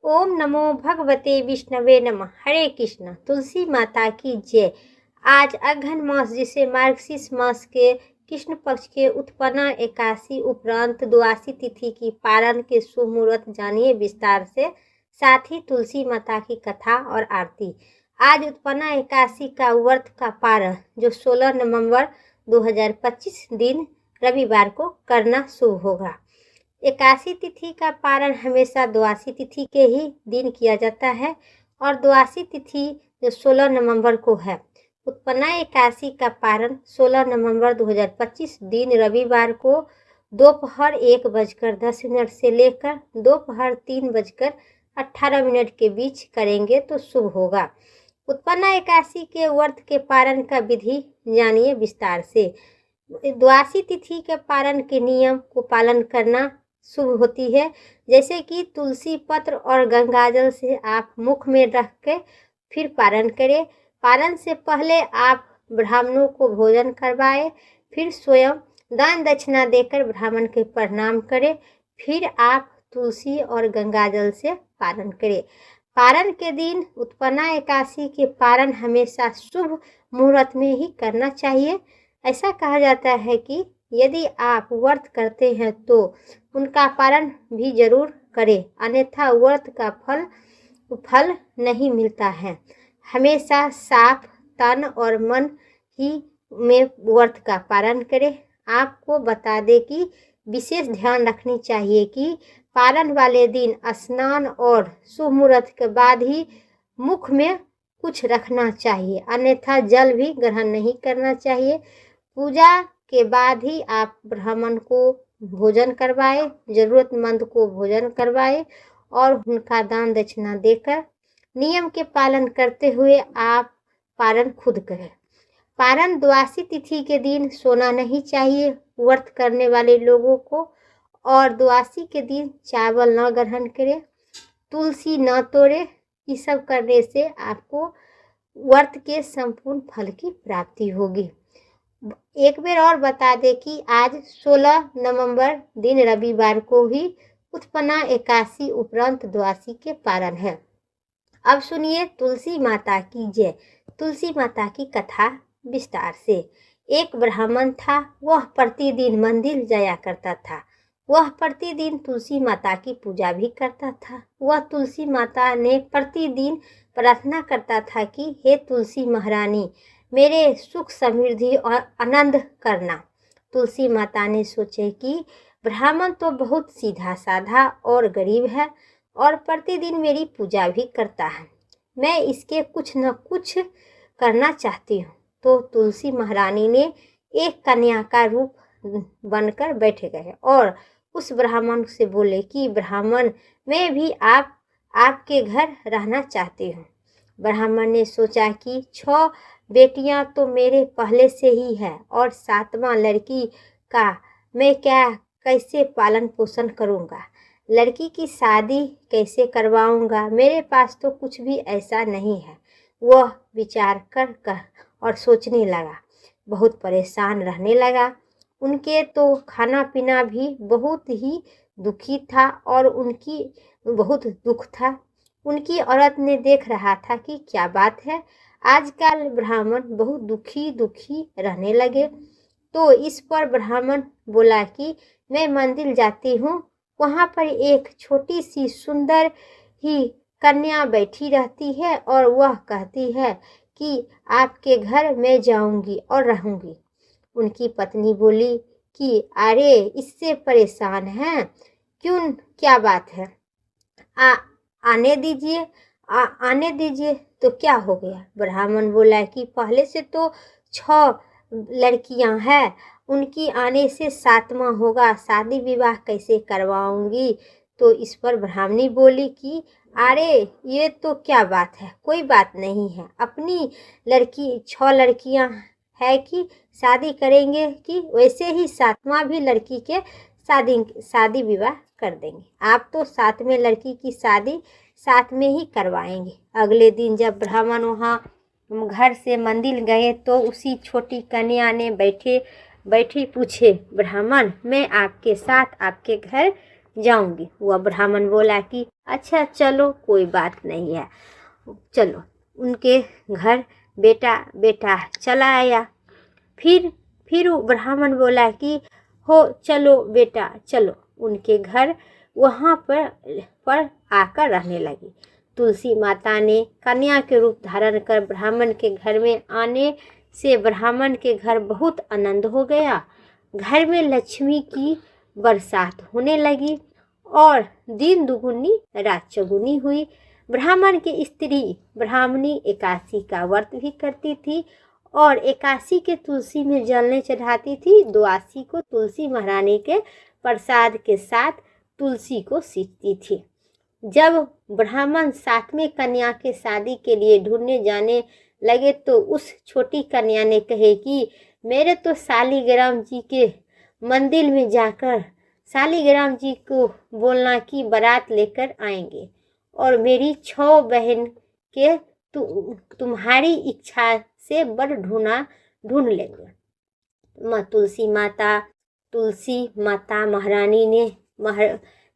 ओम नमो भगवते विष्णवे नमः। हरे कृष्ण। तुलसी माता की जय। आज अघन मास जिसे मार्गशीर्ष मास के कृष्ण पक्ष के उत्पन्ना एकादशी उपरांत द्वादशी तिथि की पारण के शुभ मुहूर्त जानिए विस्तार से, साथ ही तुलसी माता की कथा और आरती। आज उत्पन्ना एकादशी का व्रत का पारण जो 16 नवंबर 2025 दिन रविवार को करना शुभ होगा। एकादशी तिथि का पारण हमेशा द्वादशी तिथि के ही दिन किया जाता है और द्वादशी तिथि जो 16 नवंबर को है। उत्पन्ना एकादशी का पारण 16 नवंबर 2025 दिन रविवार को दोपहर 1:10 से लेकर दोपहर 3:18 के बीच करेंगे तो शुभ होगा। उत्पन्ना एकादशी के व्रत के पारण का विधि जानिए विस्तार से। द्वादशी तिथि के पारण के नियम को पालन करना शुभ होती है, जैसे कि तुलसी पत्र और गंगाजल से आप मुख में रख के फिर पारण करें। पारण से पहले आप ब्राह्मणों को भोजन करवाएं, फिर स्वयं दान दक्षिणा देकर ब्राह्मण के प्रणाम करें, फिर आप तुलसी और गंगाजल से पारण करें। पारण के दिन उत्पन्ना एकादशी के पारण हमेशा शुभ मुहूर्त में ही करना चाहिए। ऐसा कहा जाता है कि यदि आप व्रत करते हैं तो उनका पारण भी जरूर करें, अन्यथा व्रत का फल नहीं मिलता है। हमेशा साफ तन और मन ही में व्रत का पारण करें। आपको बता दें कि विशेष ध्यान रखनी चाहिए कि पारण वाले दिन स्नान और शुभ मुहूर्त के बाद ही मुख में कुछ रखना चाहिए, अन्यथा जल भी ग्रहण नहीं करना चाहिए। पूजा के बाद ही आप ब्राह्मण को भोजन करवाए, जरूरतमंद को भोजन करवाए और उनका दान दक्षिणा देकर नियम के पालन करते हुए आप पारण खुद करें। पारण द्वादशी तिथि के दिन सोना नहीं चाहिए व्रत करने वाले लोगों को, और द्वादशी के दिन चावल न ग्रहण करें, तुलसी न तोड़े। ये सब करने से आपको व्रत के संपूर्ण फल की प्राप्ति होगी। एक बार और बता दें कि आज 16 नवंबर दिन रविवार को ही उत्पन्ना एकादशी उपरांत द्वादशी के पारण है। अब सुनिए तुलसी माता की जय। तुलसी माता की कथा विस्तार से। एक ब्राह्मण था, वह प्रतिदिन मंदिर जाया करता था। वह प्रतिदिन तुलसी माता की पूजा भी करता था। वह तुलसी माता ने प्रतिदिन प्रार्थना करता था कि हे तुलसी महारानी, मेरे सुख समृद्धि और आनंद करना। तुलसी माता ने सोचे कि ब्राह्मण तो बहुत सीधा साधा और गरीब है और प्रतिदिन मेरी पूजा भी करता है, मैं इसके कुछ न कुछ करना चाहती हूँ। तो तुलसी महारानी ने एक कन्या का रूप बनकर बैठे गए और उस ब्राह्मण से बोले कि ब्राह्मण, मैं भी आपके घर रहना चाहती हूँ। ब्राह्मण ने सोचा कि 6 बेटियां तो मेरे पहले से ही है और 7वां लड़की का मैं कैसे पालन पोषण करूंगा, लड़की की शादी कैसे करवाऊंगा, मेरे पास तो कुछ भी ऐसा नहीं है। वह विचार कर और सोचने लगा, बहुत परेशान रहने लगा। उनके तो खाना पीना भी बहुत ही दुखी था और उनकी बहुत दुख था। उनकी औरत ने देख रहा था कि क्या बात है, आजकल ब्राह्मण बहुत दुखी रहने लगे। तो इस पर ब्राह्मण बोला कि मैं मंदिर जाती हूँ, वहाँ पर एक छोटी सी सुंदर ही कन्या बैठी रहती है और वह कहती है कि आपके घर मैं जाऊंगी और रहूंगी। उनकी पत्नी बोली कि अरे इससे परेशान हैं क्यों, क्या बात है, आने दीजिए तो क्या हो गया। ब्राह्मण बोला कि पहले से तो 6 लड़कियां हैं, उनकी आने से 7वां होगा, शादी विवाह कैसे करवाऊंगी। तो इस पर ब्राह्मणी बोली कि अरे ये तो क्या बात है, कोई बात नहीं है, अपनी लड़की 6 लड़कियां है कि शादी करेंगे कि वैसे ही 7वां भी लड़की के शादी विवाह कर देंगे। आप तो 7वें लड़की की शादी साथ में ही करवाएंगे। अगले दिन जब ब्राह्मण वहाँ घर से मंदिर गए तो उसी छोटी कन्या ने बैठी पूछे, ब्राह्मण, मैं आपके साथ आपके घर जाऊंगी। वह ब्राह्मण बोला कि अच्छा चलो, कोई बात नहीं है, चलो। उनके घर बेटा बेटा चला आया। फिर वो ब्राह्मण बोला कि हो चलो बेटा चलो। उनके घर वहाँ पर आकर रहने लगी। तुलसी माता ने कन्या के रूप धारण कर ब्राह्मण के घर में आने से ब्राह्मण के घर बहुत आनंद हो गया। घर में लक्ष्मी की बरसात होने लगी और दिन दुगुनी रात चौगुनी हुई। ब्राह्मण की स्त्री ब्राह्मणी एकादशी का व्रत भी करती थी और एकादशी के तुलसी में जलने चढ़ाती थी। द्वादशी को तुलसी महारानी के प्रसाद के साथ तुलसी को सींचती थी। जब ब्राह्मण सातवें कन्या के शादी के लिए ढूंढने जाने लगे तो उस छोटी कन्या ने कहे कि मेरे तो शालिग्राम जी के मंदिर में जाकर शालिग्राम जी को बोलना कि बारात लेकर आएंगे और मेरी 6 बहन के तुम्हारी इच्छा से बर ढूंढ लेंगे। तुलसी माता महारानी ने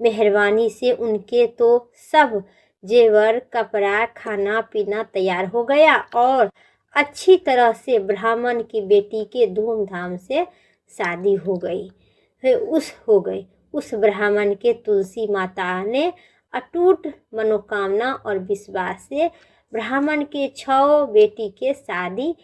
मेहरबानी से उनके तो सब जेवर कपड़ा खाना पीना तैयार हो गया और अच्छी तरह से ब्राह्मण की बेटी के धूमधाम से शादी हो गई। उस ब्राह्मण के तुलसी माता ने अटूट मनोकामना और विश्वास से ब्राह्मण के 6 बेटी के शादी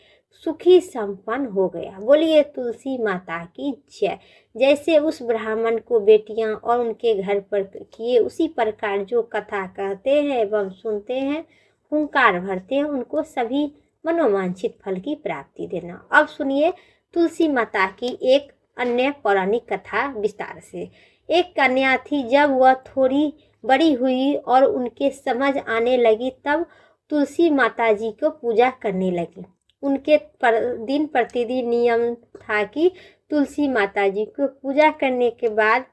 सुखी संपन्न हो गया। बोलिए तुलसी माता की जय। जैसे उस ब्राह्मण को बेटियां और उनके घर पर किए, उसी प्रकार जो कथा कहते हैं एवं सुनते हैं, हुंकार भरते हैं, उनको सभी मनोवांछित फल की प्राप्ति देना। अब सुनिए तुलसी माता की एक अन्य पौराणिक कथा विस्तार से। एक कन्या थी, जब वह थोड़ी बड़ी हुई और उनके समझ आने लगी तब तुलसी माता जी को पूजा करने लगी। उनके दिन प्रतिदिन नियम था कि तुलसी माता जी को पूजा करने के बाद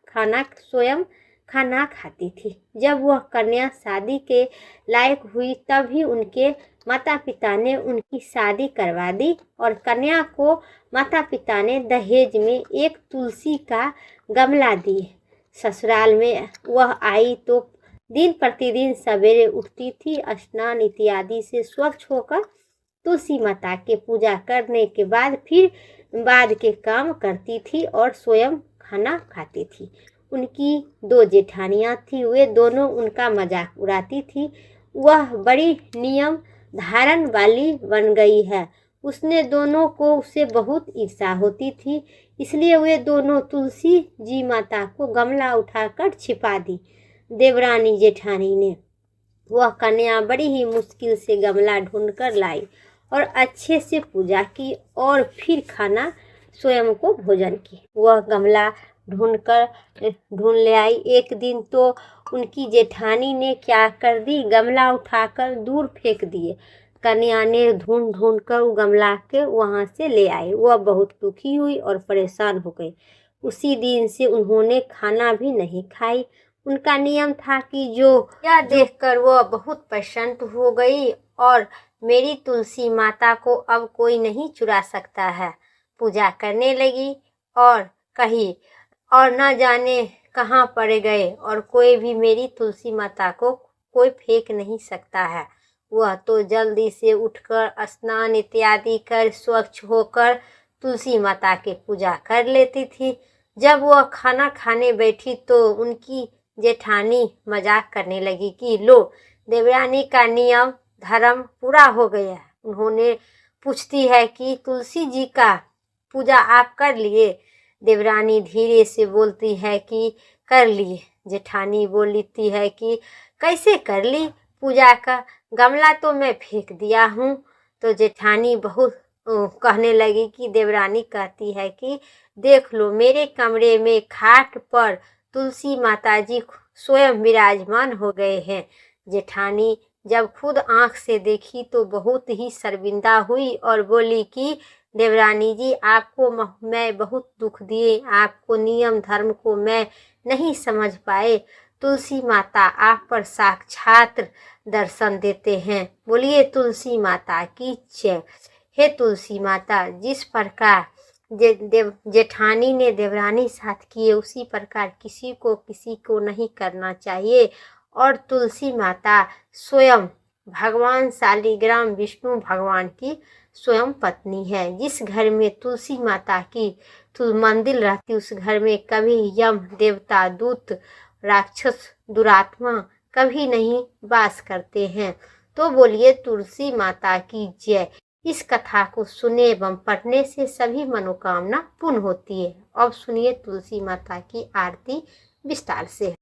स्वयं खाना खाती थी। जब वह कन्या शादी के लायक हुई तब ही उनके माता पिता ने उनकी शादी करवा दी और कन्या को माता पिता ने दहेज में एक तुलसी का गमला दिए। ससुराल में वह आई तो दिन प्रतिदिन सवेरे उठती थी, स्नान इत्यादि से स्वच्छ होकर तुलसी माता के पूजा करने के बाद फिर बाद के काम करती थी और स्वयं खाना खाती थी। उनकी 2 जेठानियां थी, वे दोनों उनका मजाक उड़ाती थी। वह बड़ी नियम धारण वाली बन गई है। उसने दोनों को उससे बहुत ईर्ष्या होती थी, इसलिए वे दोनों तुलसी जी माता को गमला उठाकर छिपा दी। देवरानी जेठानी ने वह कन्या बड़ी ही मुश्किल से गमला ढूंढकर लाई और अच्छे से पूजा की और फिर खाना स्वयं को भोजन की। वह गमला ढूंढ ले आई। एक दिन तो उनकी जेठानी ने क्या कर दी, गमला उठाकर दूर फेंक दिए। कन्या ने ढूंढ कर वो गमला के वहाँ से ले आई। वह बहुत दुखी हुई और परेशान हो गई। उसी दिन से उन्होंने खाना भी नहीं खाई। उनका नियम था कि यह देखकर वह बहुत प्रसन्न हो गई और मेरी तुलसी माता को अब कोई नहीं चुरा सकता है। पूजा करने लगी और कही और न जाने कहाँ पड़ गए और कोई भी मेरी तुलसी माता को कोई फेंक नहीं सकता है। वह तो जल्दी से उठकर स्नान इत्यादि कर स्वच्छ होकर तुलसी माता की पूजा कर लेती थी। जब वह खाना खाने बैठी तो उनकी जेठानी मजाक करने लगी कि लो, देवरानी का नियम धर्म पूरा हो गया। उन्होंने पूछती है कि तुलसी जी का पूजा आप कर लिए? देवरानी धीरे से बोलती है कि कर लिए। जेठानी बोलती है कि कैसे कर ली? पूजा का गमला तो मैं फेंक दिया हूँ। तो जेठानी बहुत कहने लगी कि देवरानी कहती है कि देख लो, मेरे कमरे में खाट पर तुलसी माता जी स्वयं विराजमान हो गए हैं। जेठानी जब खुद आंख से देखी तो बहुत ही शर्मिंदा हुई और बोली कि देवरानी जी, आपको मैं बहुत दुख दिए, आपको नियम धर्म को मैं नहीं समझ पाए। तुलसी माता आप पर साक्षात दर्शन देते हैं। बोलिए तुलसी माता की जय। हे तुलसी माता, जिस प्रकार जेठानी ने देवरानी साथ किए उसी प्रकार किसी को नहीं करना चाहिए। और तुलसी माता स्वयं भगवान शालिग्राम विष्णु भगवान की स्वयं पत्नी है। जिस घर में तुलसी माता की मंदिर रहती उस घर में कभी यम देवता दूत राक्षस दुरात्मा कभी नहीं वास करते हैं। तो बोलिए तुलसी माता की जय। इस कथा को सुने एवं पढ़ने से सभी मनोकामना पूर्ण होती है। अब सुनिए तुलसी माता की आरती विस्तार से।